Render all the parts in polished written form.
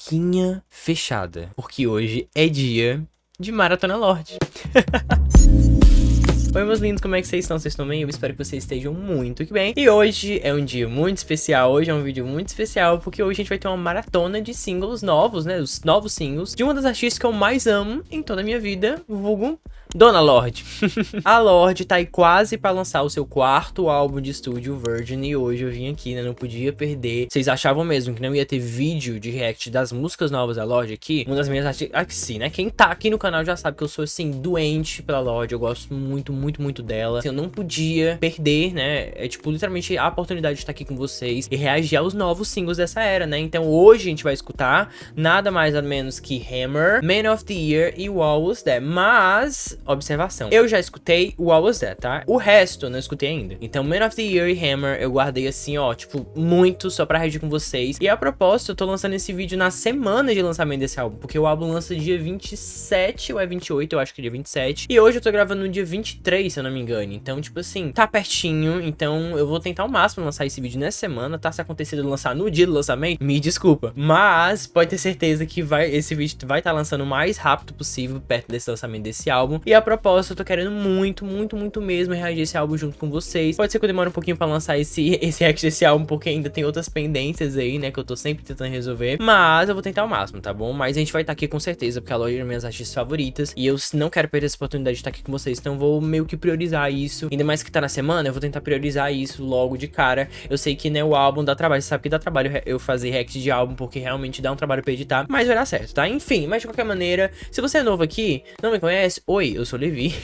boquinha fechada, porque hoje é dia de Maratona Lorde. Oi, meus lindos, como é que vocês estão? Vocês estão bem? Eu espero que vocês estejam muito bem. E hoje é um dia muito especial, hoje é um vídeo muito especial, porque hoje a gente vai ter uma maratona de singles novos, né? Os novos singles de uma das artistas que eu mais amo em toda a minha vida, vulgo Dona Lorde. A Lorde tá aí quase pra lançar o seu quarto álbum de estúdio, Virgin, e hoje eu vim aqui, né? Não podia perder. Vocês achavam mesmo que não ia ter vídeo de react das músicas novas da Lorde aqui? Uma das minhas artistas... Aqui sim, né? Quem tá aqui no canal já sabe que eu sou, assim, doente pela Lorde. Eu gosto muito dela. Assim, eu não podia perder, né? É, tipo, literalmente a oportunidade de estar aqui com vocês e reagir aos novos singles dessa era, né? Então hoje a gente vai escutar nada mais nada menos que Hammer, Man of the Year e What Was That. Mas... observação, eu já escutei o What Was That, tá? O resto eu não escutei ainda. Então Man of the Year e Hammer eu guardei assim, ó, tipo, muito só pra reagir com vocês. E a propósito, eu tô lançando esse vídeo na semana de lançamento desse álbum, porque o álbum lança dia 27 ou é 28, eu acho que é dia 27. E hoje eu tô gravando no dia 23, se eu não me engano. Então, tipo assim, tá pertinho. Então eu vou tentar ao máximo lançar esse vídeo nessa semana, tá? Se acontecer de lançar no dia do lançamento, me desculpa. Mas pode ter certeza que esse vídeo vai estar lançando o mais rápido possível, perto desse lançamento desse álbum. E a propósito, eu tô querendo muito mesmo reagir esse álbum junto com vocês. Pode ser que eu demore um pouquinho pra lançar esse react desse álbum, porque ainda tem outras pendências aí, né, que eu tô sempre tentando resolver. Mas eu vou tentar ao máximo, tá bom? Mas a gente vai estar aqui com certeza, porque a Lorde é uma das minhas artistas favoritas. E eu não quero perder essa oportunidade de estar aqui com vocês, então eu vou meio que priorizar isso. Ainda mais que tá na semana, eu vou tentar priorizar isso logo de cara. Eu sei que, né, o álbum dá trabalho. Você sabe que dá trabalho eu fazer react de álbum, porque realmente dá um trabalho pra editar. Mas vai dar certo, tá? Enfim, mas de qualquer maneira, se você é novo aqui, não me conhece, oi, eu sou Levi.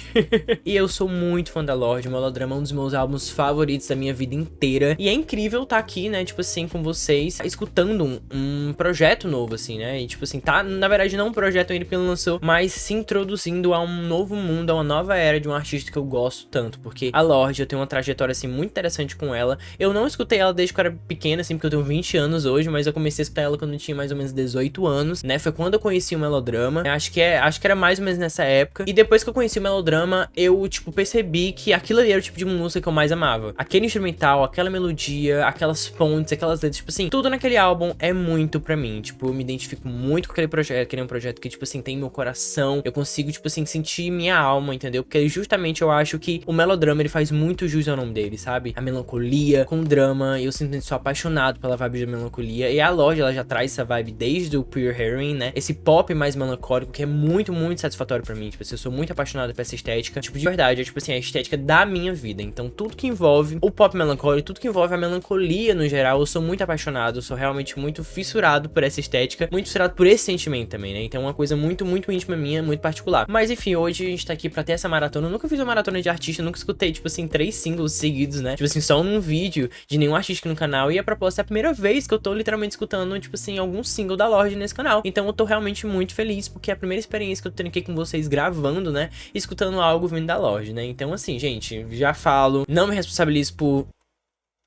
E eu sou muito fã da Lorde. Melodrama é um dos meus álbuns favoritos da minha vida inteira. E é incrível estar aqui, né, tipo assim, com vocês, escutando um projeto novo, assim, né? E tipo assim, tá, na verdade não um projeto ainda porque ele lançou, mas se introduzindo a um novo mundo, a uma nova era de um artista que eu gosto tanto. Porque a Lorde, eu tenho uma trajetória, assim, muito interessante com ela. Eu não escutei ela desde que eu era pequena, assim, porque eu tenho 20 anos hoje, mas eu comecei a escutar ela quando eu tinha mais ou menos 18 anos, né? Foi quando eu conheci o Melodrama. Acho que era mais ou menos nessa época. E depois que eu conheci o Melodrama, eu, tipo, percebi que aquilo ali era o tipo de música que eu mais amava. Aquele instrumental, aquela melodia, aquelas pontes, aquelas letras, tipo assim, tudo naquele álbum é muito pra mim. Tipo, eu me identifico muito com aquele projeto, aquele é um projeto que, tipo assim, tem meu coração. Eu consigo, tipo assim, sentir minha alma, entendeu? Porque justamente eu acho que o Melodrama, ele faz muito jus ao nome dele, sabe? A melancolia com drama, eu simplesmente sou apaixonado pela vibe da melancolia. E a Lorde, ela já traz essa vibe desde o Pure Heroine, né? Esse pop mais melancólico, que é muito satisfatório pra mim. Tipo assim, eu sou muito apaixonado por essa estética. Tipo, de verdade, é tipo assim, a estética da minha vida. Então, tudo que envolve o pop melancólico, tudo que envolve a melancolia no geral, eu sou muito apaixonado, eu sou realmente muito fissurado por essa estética, muito fissurado por esse sentimento também, né? Então, é uma coisa muito íntima minha, muito particular. Mas, enfim, hoje a gente tá aqui pra ter essa maratona. Eu nunca fiz uma maratona de artista, eu nunca escutei, tipo assim, 3 singles seguidos, né? Tipo assim, só num vídeo de nenhum artista aqui no canal. E a propósito, é a primeira vez que eu tô literalmente escutando, tipo assim, algum single da Lorde nesse canal. Então, eu tô realmente muito feliz, porque é a primeira experiência que eu tô tendo aqui com vocês gravando, né? Escutando algo vindo da Lorde, né? Então, assim, gente, já falo, não me responsabilizo por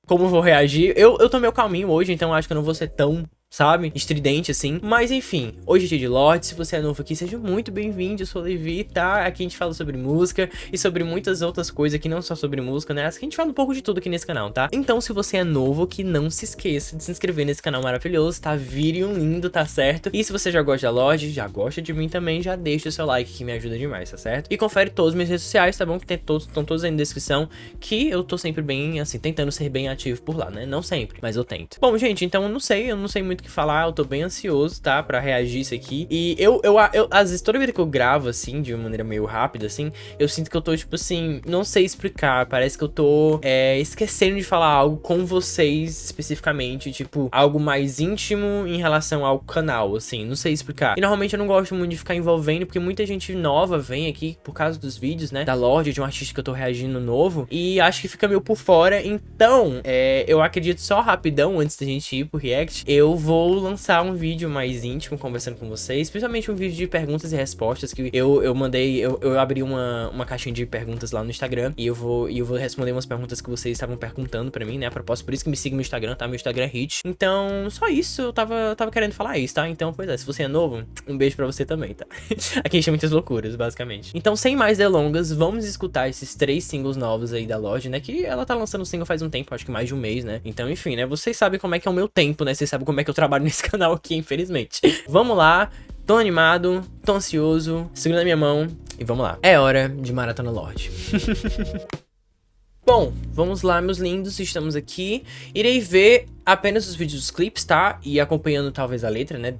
como vou reagir. Eu tô meio calminho hoje, então acho que eu não vou ser tão, sabe, estridente assim. Mas enfim, hoje é dia de Lorde. Se você é novo aqui, seja muito bem-vindo. Eu sou o Levi, tá? Aqui a gente fala sobre música e sobre muitas outras coisas aqui, não só sobre música, né? Aqui a gente fala um pouco de tudo aqui nesse canal, tá? Então, se você é novo aqui, não se esqueça de se inscrever nesse canal maravilhoso, tá? Vire um lindo, tá certo? E se você já gosta da Lorde, já gosta de mim também, já deixa o seu like que me ajuda demais, tá certo? E confere todas as minhas redes sociais, tá bom? Que estão todos aí na descrição, que eu tô sempre bem, assim, tentando ser bem ativo por lá, né? Não sempre, mas eu tento. Bom, gente, então eu não sei muito o que falar, eu tô bem ansioso, tá, pra reagir isso aqui. E eu às vezes, toda vez que eu gravo, assim, de uma maneira meio rápida, assim, eu sinto que eu tô, tipo assim, não sei explicar, parece que eu tô esquecendo de falar algo com vocês, especificamente, tipo, algo mais íntimo em relação ao canal, assim, não sei explicar. E normalmente eu não gosto muito de ficar envolvendo, porque muita gente nova vem aqui, por causa dos vídeos, né, da Lorde, de um artista que eu tô reagindo novo, e acho que fica meio por fora. Então, eu acredito só rapidão, antes da gente ir pro react, eu vou lançar um vídeo mais íntimo conversando com vocês, principalmente um vídeo de perguntas e respostas que eu mandei, eu abri uma caixinha de perguntas lá no Instagram e eu vou responder umas perguntas que vocês estavam perguntando pra mim, né, a propósito, por isso que me siga no Instagram, tá, meu Instagram é Hit. Então, só isso, eu tava querendo falar isso, tá, então, pois é, se você é novo, um beijo pra você também, tá. Aqui a gente tem muitas loucuras, basicamente. Então, sem mais delongas, vamos escutar esses 3 singles novos aí da Lorde, né, que ela tá lançando single faz um tempo, acho que mais de um mês, né, então, enfim, né, vocês sabem como é que é o meu tempo, né, vocês sabem como é que eu trabalho nesse canal aqui, infelizmente. Vamos lá, tô animado, tô ansioso, segura na minha mão e vamos lá. É hora de Maratona Lorde. Bom, vamos lá, meus lindos, estamos aqui. Irei ver apenas os vídeos dos clipes, tá? E acompanhando talvez a letra, né,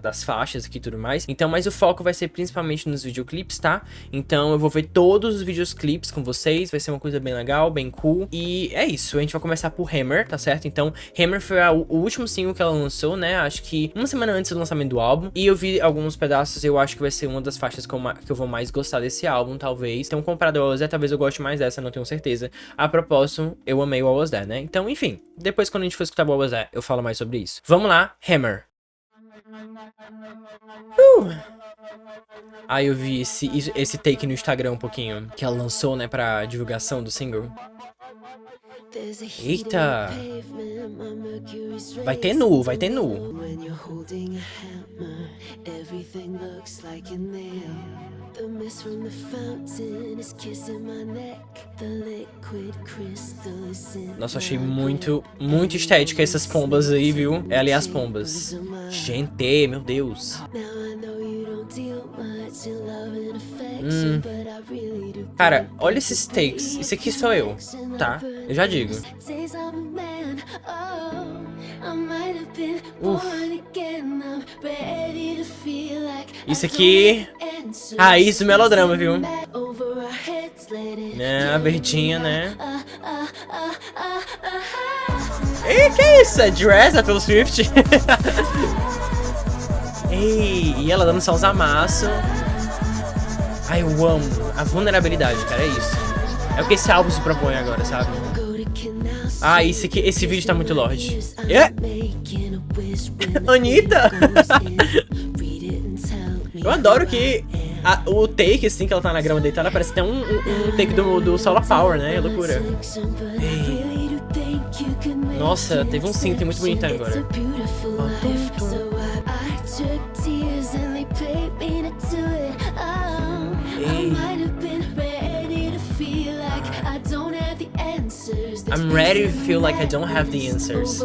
das faixas aqui e tudo mais. Então, mas o foco vai ser principalmente nos videoclipes, tá? Então eu vou ver todos os videoclipes com vocês, vai ser uma coisa bem legal, bem cool. E é isso, a gente vai começar por Hammer, tá certo? Então, Hammer foi o último single que ela lançou, né? Acho que uma semana antes do lançamento do álbum. E eu vi alguns pedaços, eu acho que vai ser uma das faixas que eu vou mais gostar desse álbum, talvez. Então, comparado ao Ozé, talvez eu goste mais dessa, não tenho certeza. A propósito, eu amei o Always There, né? Então, enfim, depois quando a gente for escutar o Always There, eu falo mais sobre isso. Vamos lá, Hammer. Aí eu vi esse take no Instagram um pouquinho, que ela lançou, né, pra divulgação do single. Eita! Vai ter nu, vai ter nu. Nossa, achei muito estética essas pombas aí, viu? Ela e as pombas. Gente, meu Deus. Cara, olha esses takes. Isso aqui sou eu, tá? Eu já digo. Isso aqui... raiz do melodrama, viu? Né, a verdinha, né? E que isso? É Dress, é pelo Swift? Ei, e ela dando só uns amassos. Ai, eu amo a vulnerabilidade, cara, é isso. É o que esse álbum se propõe agora, sabe? Ah, esse vídeo tá muito Lorde. Yeah. Anitta! Eu adoro que o take, assim, que ela tá na grama deitada, parece até um take do Solar Power, né? É loucura. Ei. Nossa, teve um synth muito bonito agora. I'm ready to feel like I don't have the answers.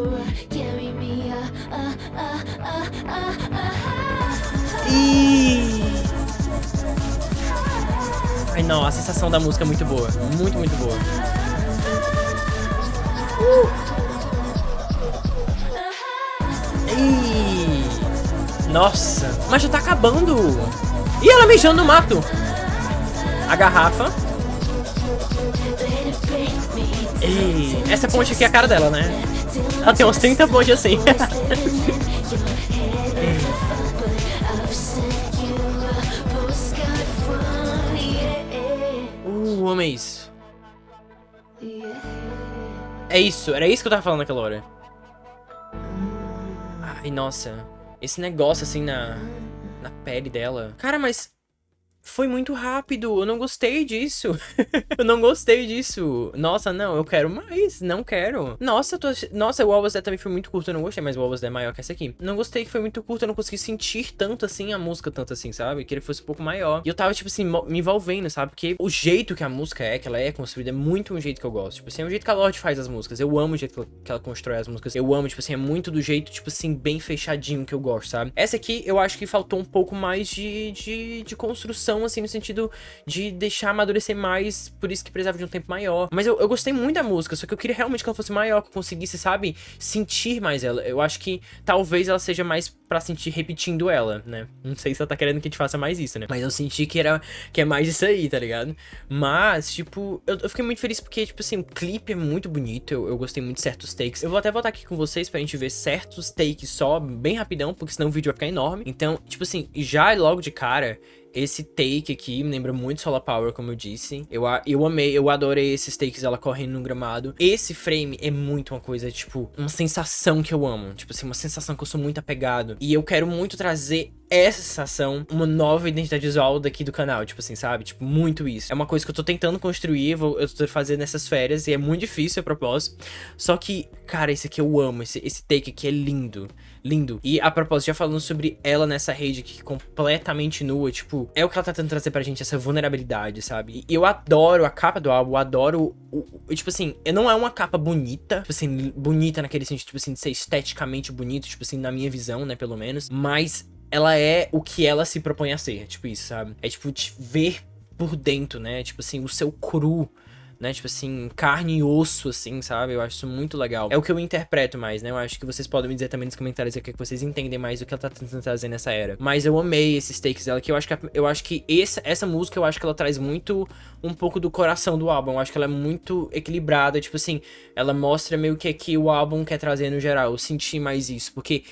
Ai, não, a sensação da música é muito boa. Muito boa. Nossa, mas já tá acabando. E ela mijando no mato. A garrafa. Ei, essa ponte aqui é a cara dela, né? Ela tem uns 30 pontes assim. Amei isso. É isso, era isso que eu tava falando naquela hora. Ai, nossa. Esse negócio assim na pele dela. Cara, mas... foi muito rápido, eu não gostei disso. Eu não gostei disso. Nossa, não, eu quero mais, não quero. Nossa, nossa, o Always There também foi muito curto, eu não gostei, mas o Always There é maior que essa aqui. Não gostei que foi muito curto, eu não consegui sentir tanto assim a música, tanto assim, sabe? Queria que fosse um pouco maior. E eu tava, tipo assim, me envolvendo, sabe? Porque o jeito que a música é, que ela é construída, é muito um jeito que eu gosto. Tipo assim, é o jeito que a Lorde faz as músicas. Eu amo o jeito que ela constrói as músicas. Eu amo, tipo assim, é muito do jeito, tipo assim, bem fechadinho que eu gosto, sabe? Essa aqui, eu acho que faltou um pouco mais de construção, assim, no sentido de deixar amadurecer mais, por isso que precisava de um tempo maior. Mas eu gostei muito da música, só que eu queria realmente que ela fosse maior, que eu conseguisse, sabe, sentir mais ela. Eu acho que talvez ela seja mais pra sentir repetindo ela, né? Não sei se ela tá querendo que a gente faça mais isso, né? Mas eu senti que é mais isso aí, tá ligado? Mas, tipo, eu fiquei muito feliz porque, tipo assim, o clipe é muito bonito, eu gostei muito de certos takes. Eu vou até voltar aqui com vocês pra gente ver certos takes só, bem rapidão, porque senão o vídeo vai ficar enorme. Então, tipo assim, já logo de cara... esse take aqui me lembra muito Solar Power, como eu disse. Eu amei, eu adorei esses takes, ela correndo no gramado. Esse frame é muito uma coisa, tipo, uma sensação que eu amo. Tipo assim, uma sensação que eu sou muito apegado. E eu quero muito trazer essa sensação, uma nova identidade visual daqui do canal, tipo assim, sabe? Tipo, muito isso. É uma coisa que eu tô tentando construir, eu tô fazendo nessas férias, e é muito difícil a propósito. Só que, cara, esse aqui eu amo, esse take aqui é lindo. Lindo. E a propósito, já falando sobre ela nessa rede aqui completamente nua, tipo, é o que ela tá tentando trazer pra gente, essa vulnerabilidade, sabe? E eu adoro a capa do álbum, eu adoro tipo assim, não é uma capa bonita, tipo assim, bonita naquele sentido, tipo assim, de ser esteticamente bonito, tipo assim, na minha visão, né, pelo menos, mas ela é o que ela se propõe a ser, tipo isso, sabe? É tipo, te ver por dentro, né? Tipo assim, o seu cru, né? Tipo assim, carne e osso, assim, sabe? Eu acho isso muito legal. É o que eu interpreto mais, né? Eu acho que vocês podem me dizer também nos comentários aqui que vocês entendem mais do que ela tá tentando trazer nessa era. Mas eu amei esses takes dela, que eu acho que essa música, eu acho que ela traz muito um pouco do coração do álbum. Eu acho que ela é muito equilibrada, tipo assim, ela mostra meio que o álbum quer trazer no geral. Eu senti mais isso, porque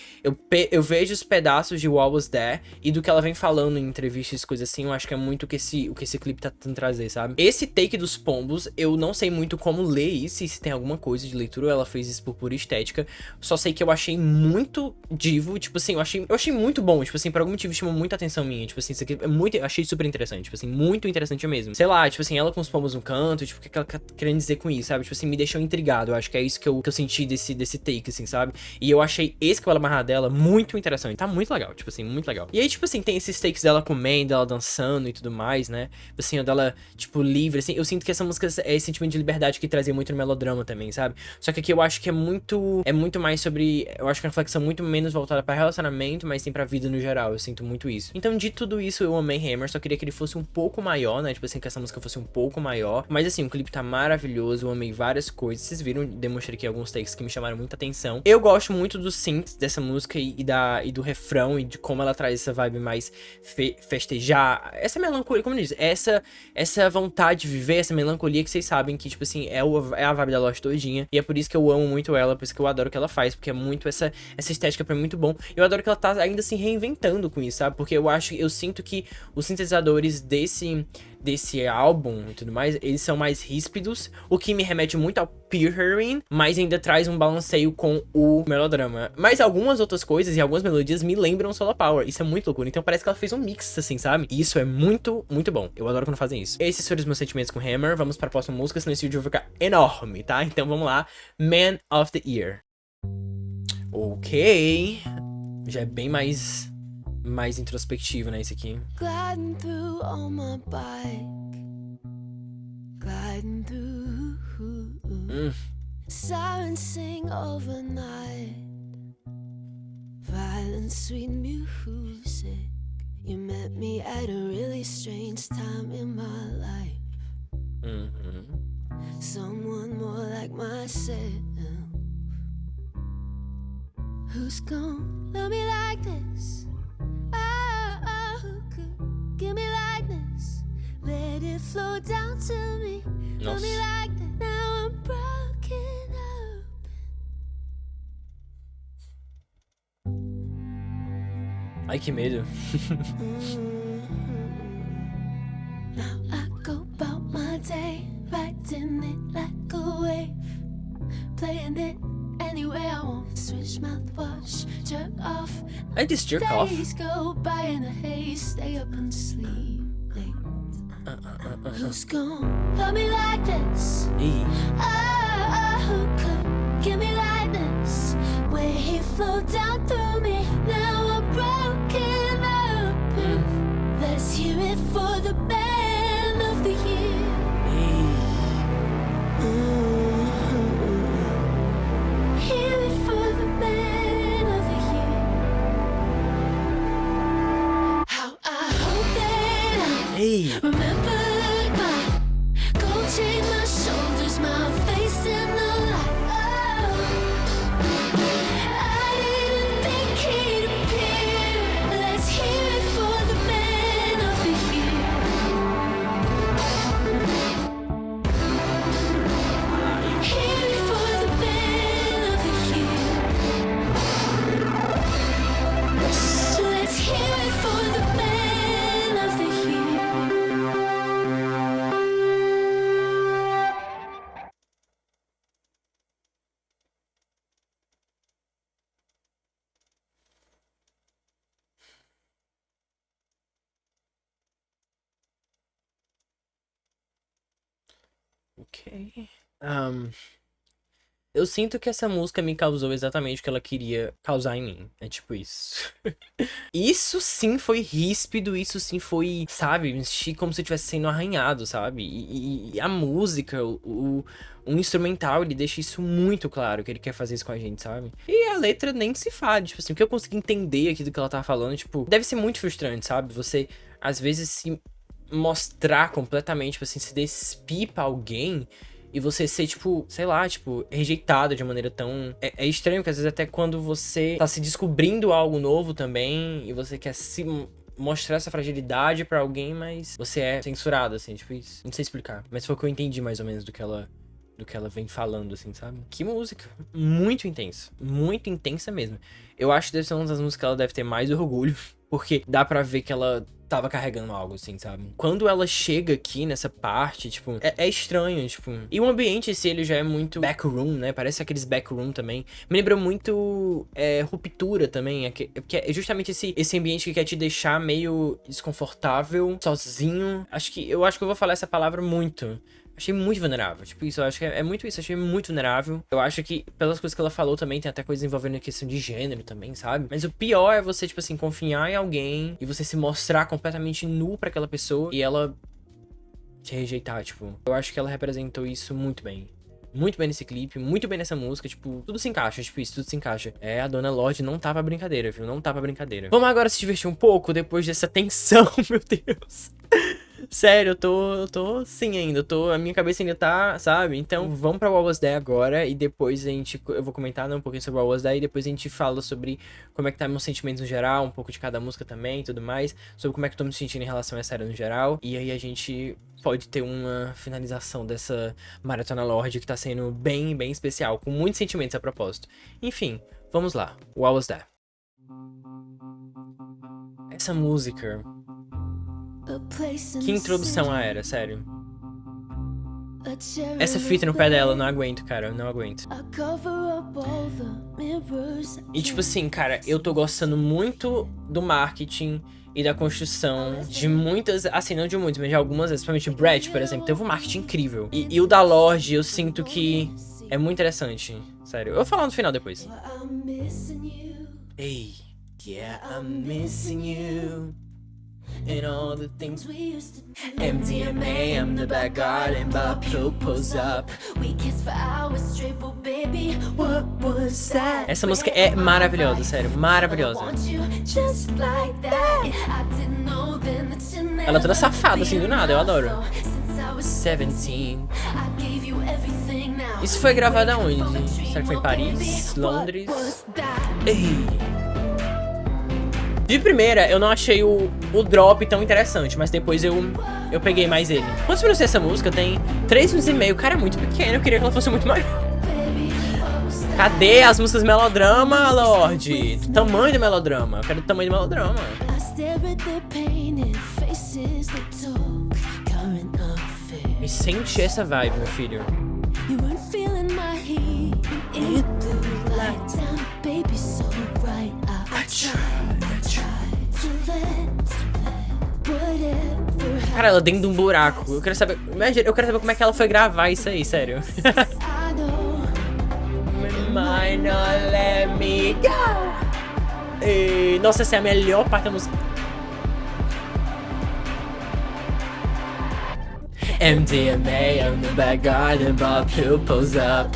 eu vejo os pedaços de What Was There e do que ela vem falando em entrevistas e coisas assim, eu acho que é muito o que esse clipe tá tentando trazer, sabe? Esse take dos pombos, eu não sei muito como ler isso, e se tem alguma coisa de leitura, ou ela fez isso por pura estética. Só sei que eu achei muito divo, tipo assim, eu achei muito bom, tipo assim, por algum motivo chamou muita atenção minha, tipo assim, isso aqui é muito, eu achei super interessante, tipo assim, muito interessante mesmo. Sei lá, tipo assim, ela com os pombos no canto, tipo, o que ela tá querendo dizer com isso, sabe? Tipo assim, me deixou intrigado, eu acho que é isso que eu senti desse take, assim, sabe? E eu achei esse cabelo amarrado dela muito interessante, tá muito legal, tipo assim, muito legal. E aí, tipo assim, tem esses takes dela comendo, dela dançando e tudo mais, né? Tipo assim, dela, tipo, livre, assim, eu sinto que essa música é esse sentimento de liberdade que trazia muito no melodrama também, sabe? Só que aqui eu acho que é muito mais sobre, eu acho que é uma reflexão muito menos voltada pra relacionamento, mas sim pra vida no geral, eu sinto muito isso. Então, de tudo isso, eu amei Hammer, só queria que ele fosse um pouco maior, né? Tipo assim, que essa música fosse um pouco maior, mas assim, o clipe tá maravilhoso, eu amei várias coisas, vocês viram, demonstrei aqui alguns takes que me chamaram muita atenção. Eu gosto muito dos synths dessa música e do refrão, e de como ela traz essa vibe mais festejar, essa melancolia, como eu disse, essa vontade de viver, essa melancolia que vocês sabem que, tipo assim, é a vibe da Lost todinha, e é por isso que eu amo muito ela, por isso que eu adoro o que ela faz, porque é muito essa estética pra mim muito bom. Eu adoro que ela tá ainda se reinventando com isso, sabe? Porque eu sinto que os sintetizadores desse álbum e tudo mais, eles são mais ríspidos, o que me remete muito ao Pure Heroine, mas ainda traz um balanceio com o melodrama. Mas algumas outras coisas e algumas melodias me lembram Solar Power, isso é muito loucura, então parece que ela fez um mix, assim, sabe? E isso é muito, muito bom, eu adoro quando fazem isso. Esses foram os meus sentimentos com Hammer, vamos pra próxima música, senão esse vídeo vai ficar enorme, tá? Então vamos lá, Man of the Year. Ok, já é bem mais introspectivo, né, esse aqui. Gliding through on my bike, gliding through. Sirens sing overnight, violent sweet music. You met me at a really strange time in my life. Someone more like myself. Who's gonna love me like this? Who could give me like this? Let it flow down to me. Love me like that. Now I'm broken up. Ai, que medo. Now I go about my day, riding it like a wave, playing it any way I want. Switch mouthwash, jerk off. I just jerk off. Days go by in a haze, stay up and sleep late. Who's gonna love me like this? Who could give me like this? Where he flow down through me. Now I'm broken up. Let's hear it for the man of the year. Hear it for the man of the year. How I hope that I remember my gold chain, my shoulders, my face in the light. I didn't Ok. Eu sinto que essa música me causou exatamente o que ela queria causar em mim. É tipo isso. Isso sim foi ríspido, isso sim foi, sabe, como se eu estivesse sendo arranhado, sabe? E a música, o instrumental, ele deixa isso muito claro, que ele quer fazer isso com a gente, sabe? E a letra nem se fala, tipo assim, o que eu consegui entender aqui do que ela tava falando, tipo, deve ser muito frustrante, sabe? Você, às vezes, se mostrar completamente, tipo assim, se despir pra alguém e você ser, tipo, sei lá, tipo, rejeitado de uma maneira tão... É estranho, porque às vezes até quando você tá se descobrindo algo novo também e você quer se mostrar essa fragilidade pra alguém, mas você é censurado, assim, tipo isso. Não sei explicar, mas foi o que eu entendi mais ou menos do que ela vem falando, assim, sabe? Que música muito intensa mesmo. Eu acho que deve ser uma das músicas que ela deve ter mais orgulho, porque dá pra ver que ela tava carregando algo, assim, sabe? Quando ela chega aqui nessa parte, tipo, é estranho, tipo... E o ambiente, esse, ele já é muito backroom, né? Parece aqueles backroom também. Me lembra muito Ruptura também, porque é justamente esse ambiente que quer te deixar meio desconfortável, sozinho. Eu acho que eu vou falar essa palavra muito. Achei muito vulnerável, tipo isso, eu acho que é muito isso, achei muito vulnerável. Eu acho que, pelas coisas que ela falou também, tem até coisas envolvendo a questão de gênero também, sabe? Mas o pior é você, tipo assim, confiar em alguém e você se mostrar completamente nu pra aquela pessoa e ela te rejeitar, tipo. Eu acho que ela representou isso muito bem. Muito bem nesse clipe, muito bem nessa música, tipo, tudo se encaixa, tipo isso, tudo se encaixa. A Dona Lorde não tava brincadeira, viu? Não tava brincadeira. Vamos agora se divertir um pouco depois dessa tensão, meu Deus. Sério, eu tô sim ainda, a minha cabeça ainda tá, sabe? Então, vamos pra What Was That agora e depois eu vou comentar um pouquinho sobre What Was That e depois a gente fala sobre como é que tá meus sentimentos no geral, um pouco de cada música também e tudo mais, sobre como é que eu tô me sentindo em relação a essa série no geral. E aí a gente pode ter uma finalização dessa Maratona Lorde que tá sendo bem, bem especial, com muitos sentimentos a propósito. Enfim, vamos lá, What Was That? Essa música... Que introdução a era, sério. Essa fita no pé dela, eu não aguento, cara, eu não aguento. E tipo assim, cara, eu tô gostando muito do marketing e da construção de muitas, assim, não de muitas, mas de algumas, principalmente Brett, por exemplo, teve um marketing incrível. E o da Lorde, eu sinto que é muito interessante, sério. Eu vou falar no final depois. Ei, yeah, I'm missing you. And all the things we used to do. MDMA, I'm the bad garden, but pill pulls up. We kiss for hours straight, but baby, what was that? Essa música é maravilhosa, sério, maravilhosa. Ela é toda safada, assim, do nada, eu adoro. 17. Isso foi gravado aonde? Será que foi em Paris? Londres? Ei! De primeira, eu não achei o drop tão interessante, mas depois eu peguei mais ele. Quantos minutos tem essa música? Tem 3 minutos e meio. Cara, é muito pequeno. Eu queria que ela fosse muito maior. Cadê as músicas melodrama, Lorde? Do tamanho do melodrama. Eu quero o tamanho do melodrama. E sente essa vibe, meu filho. Cara, ela dentro de um buraco. Eu quero saber como é que ela foi gravar isso aí, sério. E, nossa, essa é a melhor parte da música. MDMA, I'm the bad garden, but pill pulls up.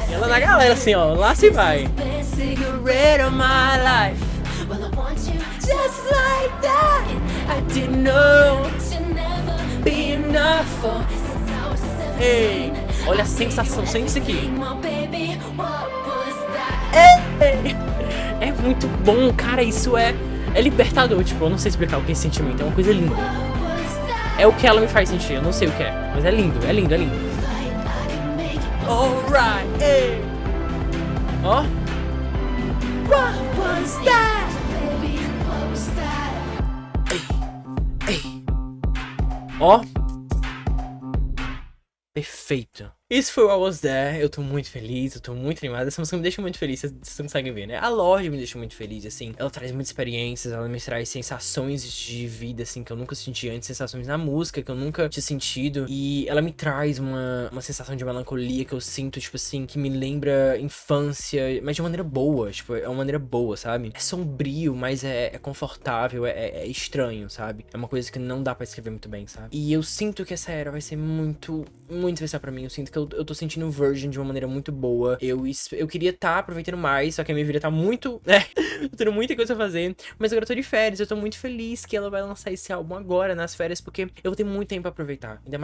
E ela na galera assim, ó, lá se vai. Cigarette of my life. Just like that. I didn't know be enough for. Ei, olha a sensação, sente isso aqui. Ei, é muito bom, cara, isso é libertador, tipo, eu não sei explicar o que é esse sentimento, é uma coisa linda. É o que ela me faz sentir, eu não sei o que é, mas é lindo, é lindo, é lindo. Alright, ei. Ó. What was that? Ei. Ó. Perfeito. Isso foi o I Was There, eu tô muito feliz, eu tô muito animado, essa música me deixa muito feliz, vocês conseguem ver, né? A Lorde me deixa muito feliz, assim, ela traz muitas experiências, ela me traz sensações de vida, assim, que eu nunca senti antes, sensações na música que eu nunca tinha sentido, e ela me traz uma sensação de melancolia que eu sinto, tipo assim, que me lembra infância, mas de uma maneira boa, tipo, é uma maneira boa, sabe? É sombrio, mas é confortável, é estranho, sabe? É uma coisa que não dá pra escrever muito bem, sabe? E eu sinto que essa era vai ser muito especial pra mim, eu sinto que eu tô sentindo Virgin de uma maneira muito boa. Eu queria tá aproveitando mais, só que a minha vida tá muito, né? Eu tenho muita coisa a fazer. Mas agora eu tô de férias, eu tô muito feliz que ela vai lançar esse álbum agora, nas férias, porque eu vou ter muito tempo pra aproveitar. Ainda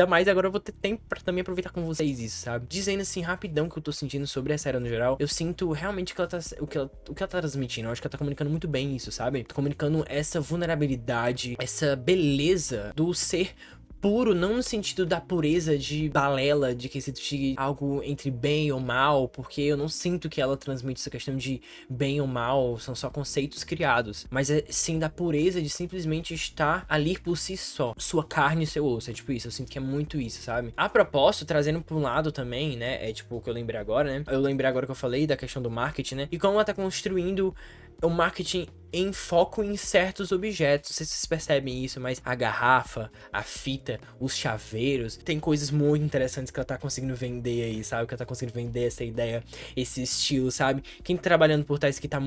mais agora eu vou ter tempo pra também aproveitar com vocês isso, sabe? Dizendo assim, rapidão, que eu tô sentindo sobre essa era no geral, eu sinto realmente que ela tá, o que ela tá transmitindo. Eu acho que ela tá comunicando muito bem isso, sabe? Tá comunicando essa vulnerabilidade, essa beleza do ser puro, não no sentido da pureza de balela, de que existe algo entre bem ou mal, porque eu não sinto que ela transmite essa questão de bem ou mal, são só conceitos criados, mas é sim da pureza de simplesmente estar ali por si só, sua carne e seu osso, é tipo isso, eu sinto que é muito isso, sabe? A propósito, trazendo pra um lado também, né, é tipo o que eu lembrei agora, né, eu lembrei agora que eu falei da questão do marketing, né, e como ela tá construindo o marketing em foco em certos objetos. Não sei se vocês percebem isso, mas a garrafa, a fita, os chaveiros, tem coisas muito interessantes que ela tá conseguindo vender aí, sabe? Que ela tá conseguindo vender essa ideia, esse estilo, sabe? Quem tá trabalhando por trás aqui tá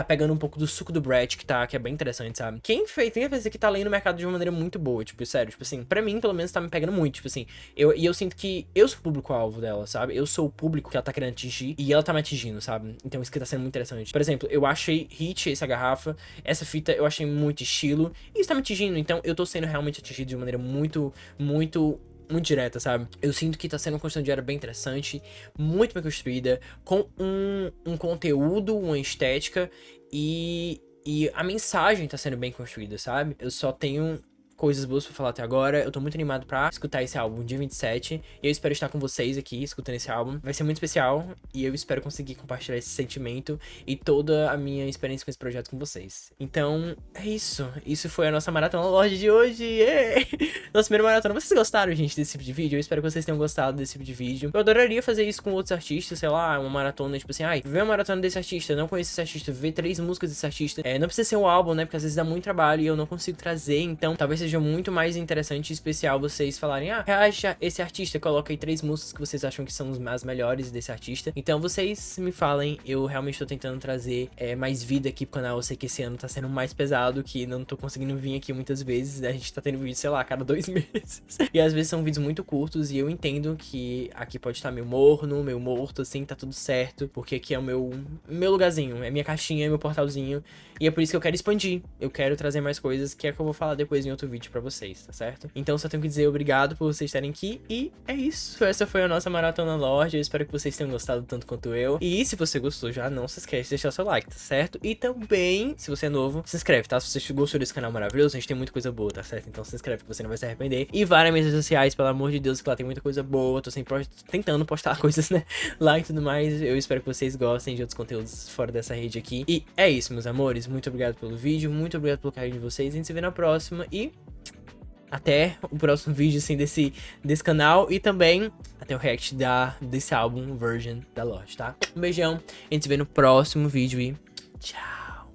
pegando um pouco do suco do Brett, que é bem interessante, sabe? Quem fez isso aqui tá lendo o mercado de uma maneira muito boa, tipo, sério, tipo assim, pra mim, pelo menos, tá me pegando muito, tipo assim, eu sinto que eu sou o público-alvo dela, sabe? Eu sou o público que ela tá querendo atingir e ela tá me atingindo, sabe? Então isso aqui tá sendo muito interessante. Por exemplo, eu achei hit essa garrafa, essa fita eu achei muito estilo, e isso tá me atingindo, então eu tô sendo realmente atingido de uma maneira muito direta, sabe? Eu sinto que tá sendo uma construção de era bem interessante, muito bem construída, com um conteúdo, uma estética, e a mensagem tá sendo bem construída, sabe? Eu só tenho coisas boas pra falar até agora. Eu tô muito animado pra escutar esse álbum dia 27. E eu espero estar com vocês aqui, escutando esse álbum. Vai ser muito especial. E eu espero conseguir compartilhar esse sentimento e toda a minha experiência com esse projeto com vocês. Então, é isso. Isso foi a nossa Maratona Lorde de hoje. Yeah! Nossa primeira maratona. Vocês gostaram, gente, desse tipo de vídeo? Eu espero que vocês tenham gostado desse tipo de vídeo. Eu adoraria fazer isso com outros artistas, sei lá, uma maratona, tipo assim, ai, vê uma maratona desse artista, não conheço esse artista, vê 3 músicas desse artista. Não precisa ser um álbum, né? Porque às vezes dá muito trabalho e eu não consigo trazer, então talvez seja muito mais interessante e especial vocês falarem, reacha esse artista, coloca aí 3 músicas que vocês acham que são as melhores desse artista. Então vocês me falem, eu realmente tô tentando trazer mais vida aqui pro canal. Eu sei que esse ano tá sendo mais pesado, que não tô conseguindo vir aqui muitas vezes, a gente tá tendo vídeo, sei lá, a cada 2 meses. E às vezes são vídeos muito curtos e eu entendo que aqui pode estar meio morno, meio morto, assim, tá tudo certo, porque aqui é o meu lugarzinho, é minha caixinha, é meu portalzinho, e é por isso que eu quero expandir, eu quero trazer mais coisas, que é que eu vou falar depois em outro vídeo pra vocês, tá certo? Então só tenho que dizer obrigado por vocês estarem aqui, e é isso, essa foi a nossa Maratona Lorde, eu espero que vocês tenham gostado tanto quanto eu, e se você gostou já, não se esquece de deixar seu like, tá certo? E também, se você é novo, se inscreve, tá? Se você gostou desse canal maravilhoso, a gente tem muita coisa boa, tá certo? Então se inscreve que você não vai se arrepender, e vai nas minhas redes sociais, pelo amor de Deus, que lá tem muita coisa boa, tô sempre tentando postar coisas, né, lá e tudo mais. Eu espero que vocês gostem de outros conteúdos fora dessa rede aqui, e é isso, meus amores, muito obrigado pelo vídeo, muito obrigado pelo carinho de vocês, a gente se vê na próxima, e até o próximo vídeo, assim, desse canal, e também até o react desse álbum Virgin da Lorde, tá? Um beijão, a gente se vê no próximo vídeo e tchau!